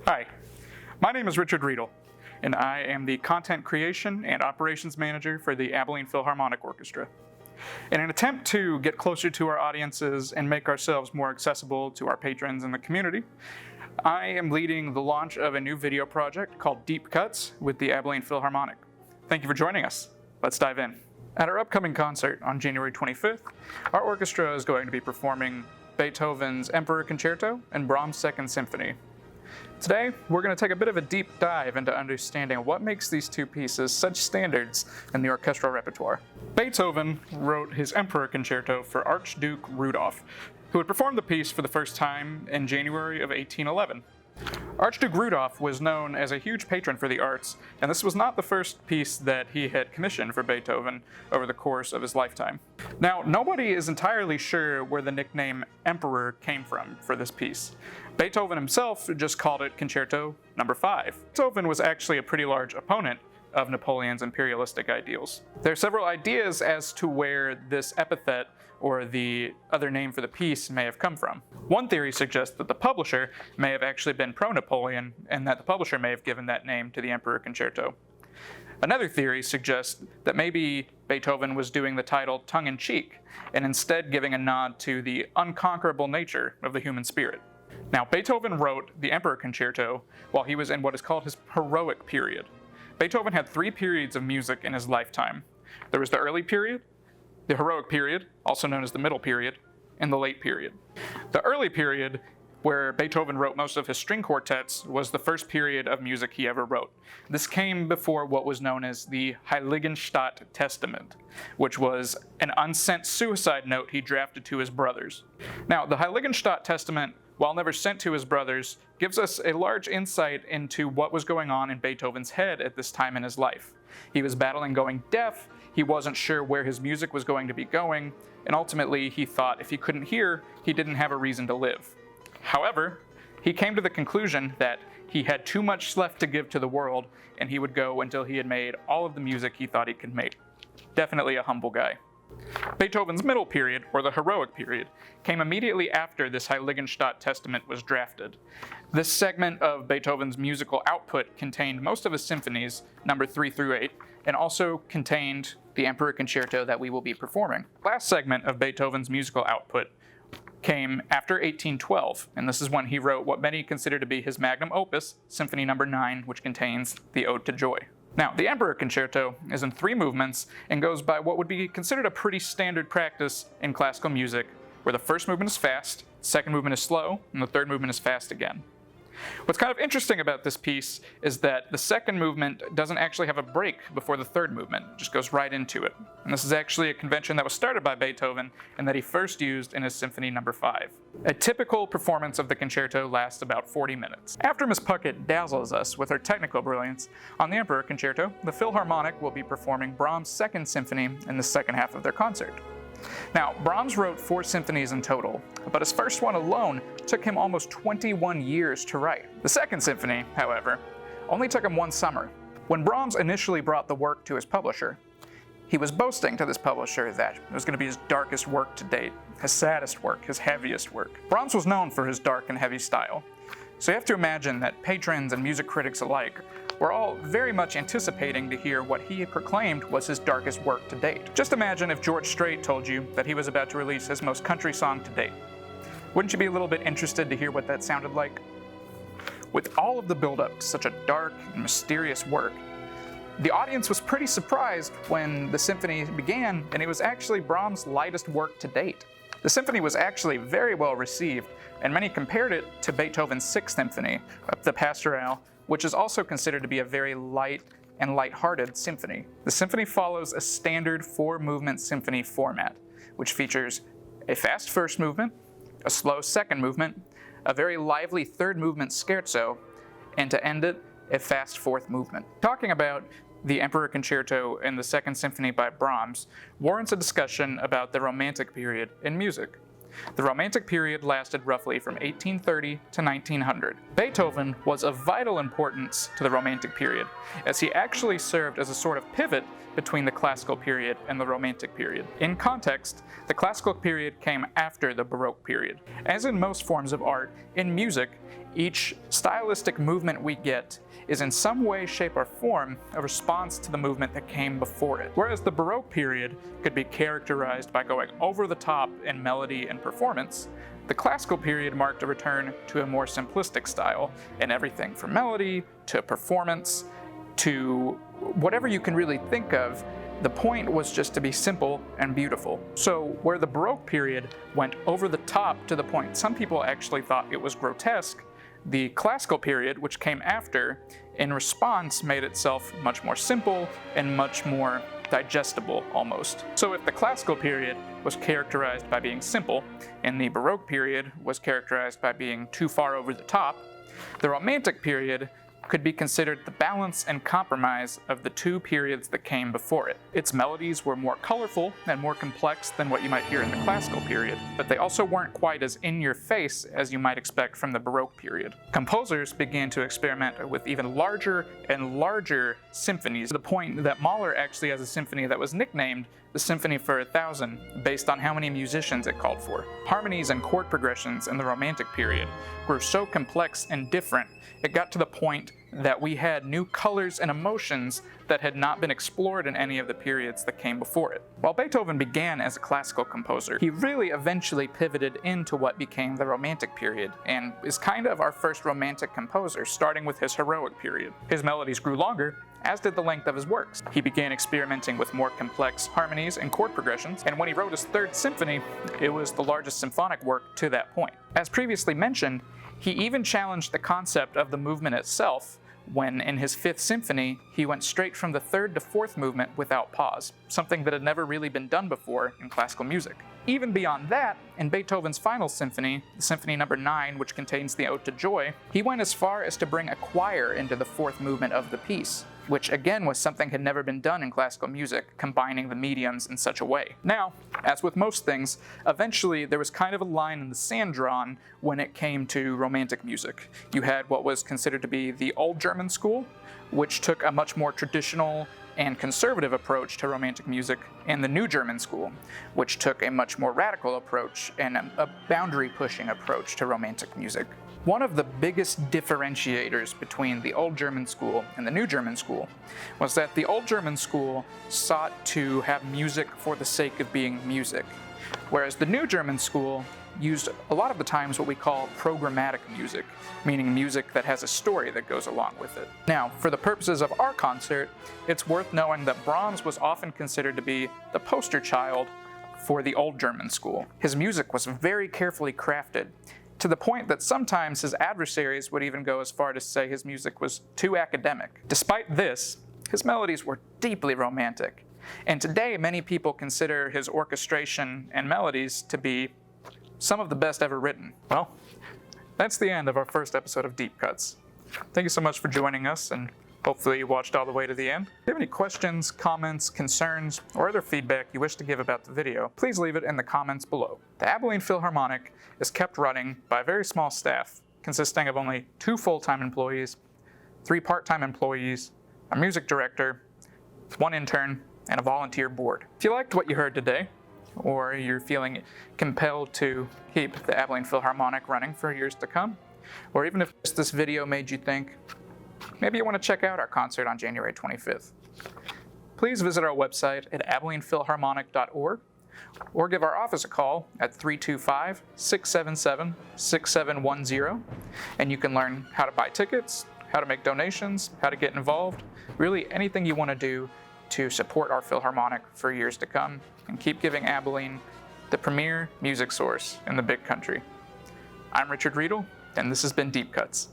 Hi, my name is Richard Riedl, and I am the Content Creation and Operations Manager for the Abilene Philharmonic Orchestra. In an attempt to get closer to our audiences and make ourselves more accessible to our patrons in the community, I am leading the launch of a new video project called Deep Cuts with the Abilene Philharmonic. Thank you for joining us. Let's dive in. At our upcoming concert on January 25th, our orchestra is going to be performing Beethoven's Emperor Concerto and Brahms' Second Symphony. Today, we're going to take a bit of a deep dive into understanding what makes these two pieces such standards in the orchestral repertoire. Beethoven wrote his Emperor Concerto for Archduke Rudolph, who would perform the piece for the first time in January of 1811. Archduke Rudolph was known as a huge patron for the arts, and this was not the first piece that he had commissioned for Beethoven over the course of his lifetime. Now, nobody is entirely sure where the nickname Emperor came from for this piece. Beethoven himself just called it Concerto No. 5. Beethoven was actually a pretty large opponent of Napoleon's imperialistic ideals. There are several ideas as to where this epithet or the other name for the piece may have come from. One theory suggests that the publisher may have actually been pro-Napoleon and that the publisher may have given that name to the Emperor Concerto. Another theory suggests that maybe Beethoven was doing the title tongue-in-cheek and instead giving a nod to the unconquerable nature of the human spirit. Now, Beethoven wrote the Emperor Concerto while he was in what is called his heroic period. Beethoven had three periods of music in his lifetime. There was the early period, the heroic period, also known as the middle period, and the late period. The early period, where Beethoven wrote most of his string quartets, was the first period of music he ever wrote. This came before what was known as the Heiligenstadt Testament, which was an unsent suicide note he drafted to his brothers. Now, the Heiligenstadt Testament, while never sent to his brothers, gives us a large insight into what was going on in Beethoven's head at this time in his life. He was battling going deaf, he wasn't sure where his music was going to be going, and ultimately he thought if he couldn't hear, he didn't have a reason to live. However, he came to the conclusion that he had too much left to give to the world, and he would go until he had made all of the music he thought he could make. Definitely a humble guy. Beethoven's middle period, or the heroic period, came immediately after this Heiligenstadt Testament was drafted. This segment of Beethoven's musical output contained most of his symphonies, number 3 through 8, and also contained the Emperor Concerto that we will be performing. The last segment of Beethoven's musical output came after 1812, and this is when he wrote what many consider to be his magnum opus, Symphony No. 9, which contains the Ode to Joy. Now, the Emperor Concerto is in 3 movements and goes by what would be considered a pretty standard practice in classical music, where the first movement is fast, the second movement is slow, and the third movement is fast again. What's kind of interesting about this piece is that the second movement doesn't actually have a break before the third movement, it just goes right into it. And this is actually a convention that was started by Beethoven and that he first used in his Symphony No. 5. A typical performance of the concerto lasts about 40 minutes. After Miss Puckett dazzles us with her technical brilliance, on the Emperor Concerto, the Philharmonic will be performing Brahms' Second Symphony in the second half of their concert. Now, Brahms wrote 4 symphonies in total, but his first one alone took him almost 21 years to write. The Second Symphony, however, only took him 1 summer. When Brahms initially brought the work to his publisher, he was boasting to this publisher that it was going to be his darkest work to date, his saddest work, his heaviest work. Brahms was known for his dark and heavy style, so you have to imagine that patrons and music critics alike were all very much anticipating to hear what he had proclaimed was his darkest work to date. Just imagine if George Strait told you that he was about to release his most country song to date. Wouldn't you be a little bit interested to hear what that sounded like? With all of the build-up to such a dark and mysterious work, the audience was pretty surprised when the symphony began, and it was actually Brahms' lightest work to date. The symphony was actually very well received, and many compared it to Beethoven's Sixth Symphony, the Pastorale, which is also considered to be a very light and light-hearted symphony. The symphony follows a standard 4-movement symphony format, which features a fast first movement, a slow second movement, a very lively third movement scherzo, and to end it, a fast fourth movement. Talking about the Emperor Concerto and the Second Symphony by Brahms warrants a discussion about the Romantic period in music. The Romantic period lasted roughly from 1830 to 1900. Beethoven was of vital importance to the Romantic period, as he actually served as a sort of pivot between the Classical period and the Romantic period. In context, the Classical period came after the Baroque period. As in most forms of art, in music, Each stylistic movement we get is in some way, shape, or form a response to the movement that came before it. Whereas the Baroque period could be characterized by going over the top in melody and performance, the Classical period marked a return to a more simplistic style in everything from melody to performance to whatever you can really think of. The point was just to be simple and beautiful. So where the Baroque period went over the top to the point some people actually thought it was grotesque, the Classical period, which came after, in response made itself much more simple and much more digestible almost. So if the Classical period was characterized by being simple, and the Baroque period was characterized by being too far over the top, the Romantic period could be considered the balance and compromise of the two periods that came before it. Its melodies were more colorful and more complex than what you might hear in the Classical period, but they also weren't quite as in-your-face as you might expect from the Baroque period. Composers began to experiment with even larger and larger symphonies, to the point that Mahler actually has a symphony that was nicknamed the Symphony for 1,000, based on how many musicians it called for. Harmonies and chord progressions in the Romantic period were so complex and different, it got to the point that we had new colors and emotions that had not been explored in any of the periods that came before it. While Beethoven began as a classical composer, he really eventually pivoted into what became the Romantic period, and is kind of our first Romantic composer, starting with his heroic period. His melodies grew longer, as did the length of his works. He began experimenting with more complex harmonies and chord progressions, and when he wrote his Third Symphony, it was the largest symphonic work to that point. As previously mentioned, he even challenged the concept of the movement itself when, in his Fifth Symphony, he went straight from the third to fourth movement without pause, something that had never really been done before in classical music. Even beyond that, in Beethoven's final symphony, Symphony No. 9, which contains the Ode to Joy, he went as far as to bring a choir into the fourth movement of the piece, which again was something had never been done in classical music, combining the mediums in such a way. Now, as with most things, eventually there was kind of a line in the sand drawn when it came to Romantic music. You had what was considered to be the Old German school, which took a much more traditional and conservative approach to Romantic music, and the New German school, which took a much more radical approach and a boundary-pushing approach to Romantic music. One of the biggest differentiators between the Old German school and the New German school was that the Old German school sought to have music for the sake of being music, whereas the New German school used a lot of the times what we call programmatic music, meaning music that has a story that goes along with it. Now, for the purposes of our concert, it's worth knowing that Brahms was often considered to be the poster child for the Old German school. His music was very carefully crafted, to the point that sometimes his adversaries would even go as far to say his music was too academic. Despite this, his melodies were deeply romantic, and today many people consider his orchestration and melodies to be some of the best ever written. Well, that's the end of our first episode of Deep Cuts. Thank you so much for joining us, and hopefully you watched all the way to the end. If you have any questions, comments, concerns, or other feedback you wish to give about the video, please leave it in the comments below. The Abilene Philharmonic is kept running by a very small staff consisting of only 2 full-time employees, 3 part-time employees, a music director, 1 intern, and a volunteer board. If you liked what you heard today, or you're feeling compelled to keep the Abilene Philharmonic running for years to come, or even if this video made you think, maybe you want to check out our concert on January 25th, please visit our website at abilenephilharmonic.org or give our office a call at 325-677-6710, and you can learn how to buy tickets, how to make donations, how to get involved, really anything you want to do to support our Philharmonic for years to come and keep giving Abilene the premier music source in the big country. I'm Richard Riedl, and this has been Deep Cuts.